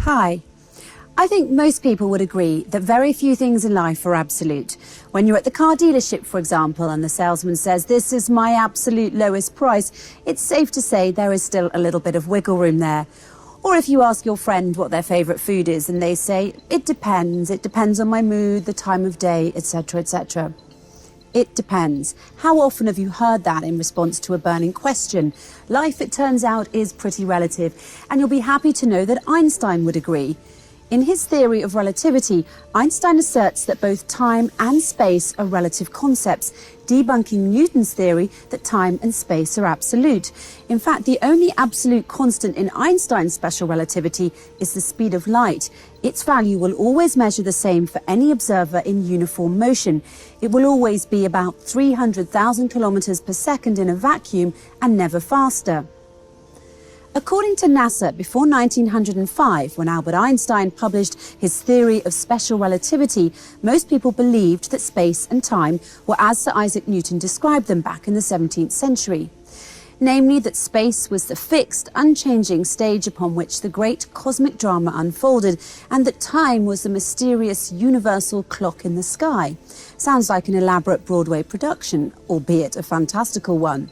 Hi. I think most people would agree that very few things in life are absolute. When you're at the car dealership, for example, and the salesman says, "This is my absolute lowest price," it's safe to say there is still a little bit of wiggle room there. Or if you ask your friend what their favourite food is and they say, it depends on my mood, the time of day, etc., etc. It depends. How often have you heard that in response to a burning question? Life, it turns out, is pretty relative, and you'll be happy to know that Einstein would agree. In his theory of relativity, Einstein asserts that both time and space are relative concepts, debunking Newton's theory that time and space are absolute. In fact, the only absolute constant in Einstein's special relativity is the speed of light. Its value will always measure the same for any observer in uniform motion. It will always be about 300,000 kilometers per second in a vacuum and never faster. According to NASA, before 1905, when Albert Einstein published his theory of special relativity, most people believed that space and time were as Sir Isaac Newton described them back in the 17th century. Namely, that space was the fixed, unchanging stage upon which the great cosmic drama unfolded, and that time was the mysterious universal clock in the sky. Sounds like an elaborate Broadway production, albeit a fantastical one.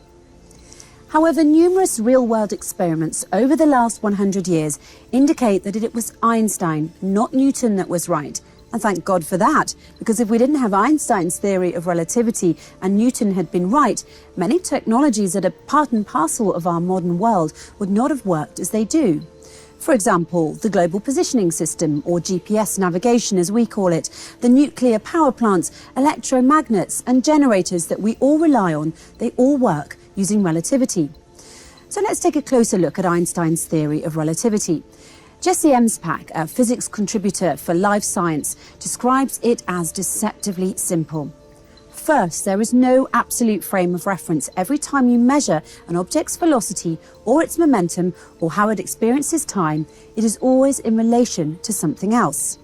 However, numerous real-world experiments over the last 100 years indicate that it was Einstein, not Newton, that was right. And thank God for that, because if we didn't have Einstein's theory of relativity and Newton had been right, many technologies that are part and parcel of our modern world would not have worked as they do. For example, the Global Positioning System, or GPS navigation as we call it, the nuclear power plants, electromagnets and generators that we all rely on, they all work using relativity. So let's take a closer look at Einstein's theory of relativity. Jesse Emspak, a physics contributor for Life Science, describes it as deceptively simple. First, there is no absolute frame of reference every time you measure an object's velocity or its momentum or how it experiences time. It is always in relation to something else.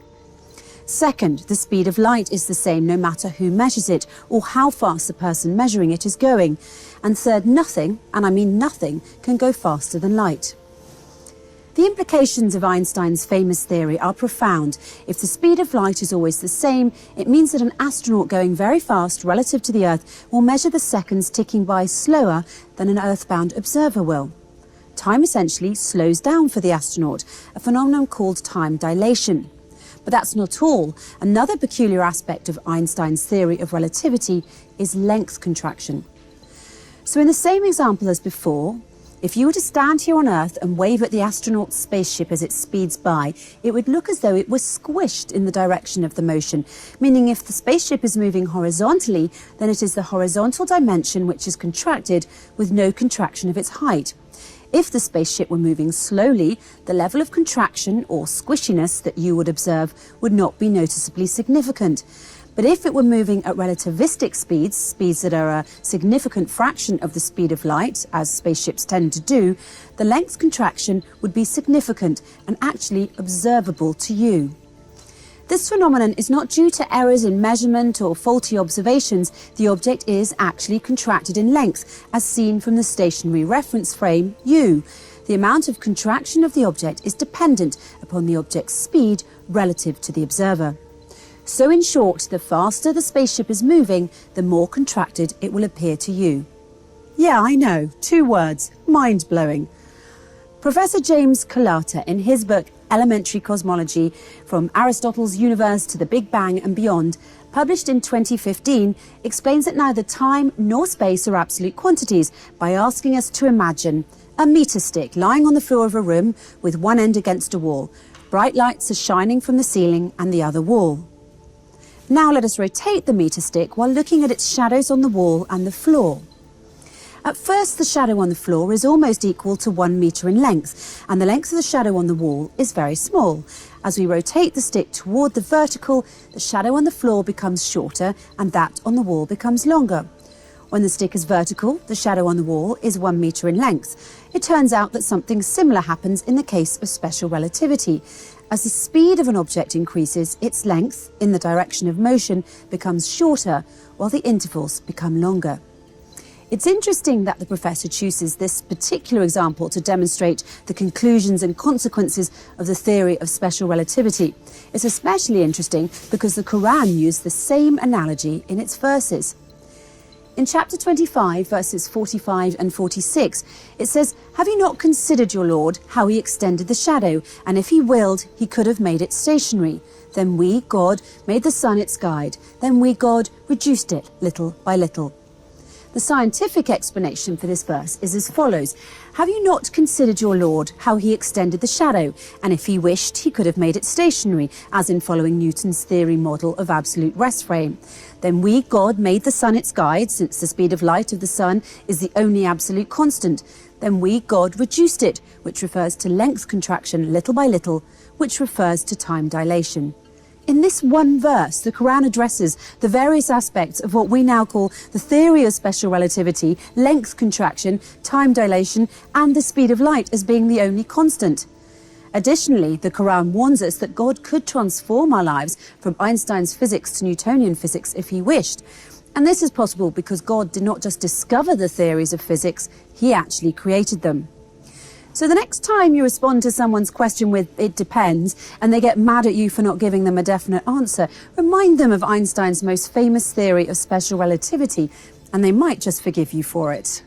Second, the speed of light is the same no matter who measures it or how fast the person measuring it is going. And third, nothing, and I mean nothing, can go faster than light. The implications of Einstein's famous theory are profound. If the speed of light is always the same, it means that an astronaut going very fast relative to the Earth will measure the seconds ticking by slower than an Earthbound observer will. Time essentially slows down for the astronaut, a phenomenon called time dilation. But that's not all. Another peculiar aspect of Einstein's theory of relativity is length contraction. So in the same example as before, if you were to stand here on Earth and wave at the astronaut's spaceship as it speeds by, it would look as though it was squished in the direction of the motion, meaning if the spaceship is moving horizontally, then it is the horizontal dimension which is contracted with no contraction of its height. If the spaceship were moving slowly, the level of contraction or squishiness that you would observe would not be noticeably significant. But if it were moving at relativistic speeds, speeds that are a significant fraction of the speed of light, as spaceships tend to do, the length contraction would be significant and actually observable to you. This phenomenon is not due to errors in measurement or faulty observations. The object is actually contracted in length, as seen from the stationary reference frame, u. The amount of contraction of the object is dependent upon the object's speed relative to the observer. So in short, the faster the spaceship is moving, the more contracted it will appear to you. Yeah, I know, 2 words, mind-blowing. Professor James Colata, in his book Elementary Cosmology, From Aristotle's Universe to the Big Bang and Beyond, published in 2015, explains that neither time nor space are absolute quantities by asking us to imagine a meter stick lying on the floor of a room with one end against a wall. Bright lights are shining from the ceiling and the other wall. Now let us rotate the meter stick while looking at its shadows on the wall and the floor. At first, the shadow on the floor is almost equal to 1 meter in length, and the length of the shadow on the wall is very small. As we rotate the stick toward the vertical, the shadow on the floor becomes shorter and that on the wall becomes longer. When the stick is vertical, the shadow on the wall is 1 meter in length. It turns out that something similar happens in the case of special relativity. As the speed of an object increases, its length, in the direction of motion, becomes shorter, while the intervals become longer. It's interesting that the professor chooses this particular example to demonstrate the conclusions and consequences of the theory of special relativity. It's especially interesting because the Quran used the same analogy in its verses. In chapter 25, verses 45 and 46, it says, "Have you not considered your Lord, how he extended the shadow, and if he willed, he could have made it stationary? Then we, God, made the sun its guide. Then we, God, reduced it little by little." The scientific explanation for this verse is as follows. "Have you not considered your Lord, how he extended the shadow, and if he wished, he could have made it stationary, as in following Newton's theory model of absolute rest frame? Then we, God, made the sun its guide, since the speed of light of the sun is the only absolute constant. Then we, God, reduced it, which refers to length contraction little by little, which refers to time dilation." In this one verse, the Quran addresses the various aspects of what we now call the theory of special relativity, length contraction, time dilation, and the speed of light as being the only constant. Additionally, the Quran warns us that God could transform our lives from Einstein's physics to Newtonian physics if he wished. And this is possible because God did not just discover the theories of physics, he actually created them. So the next time you respond to someone's question with "it depends" and they get mad at you for not giving them a definite answer, remind them of Einstein's most famous theory of special relativity, and they might just forgive you for it.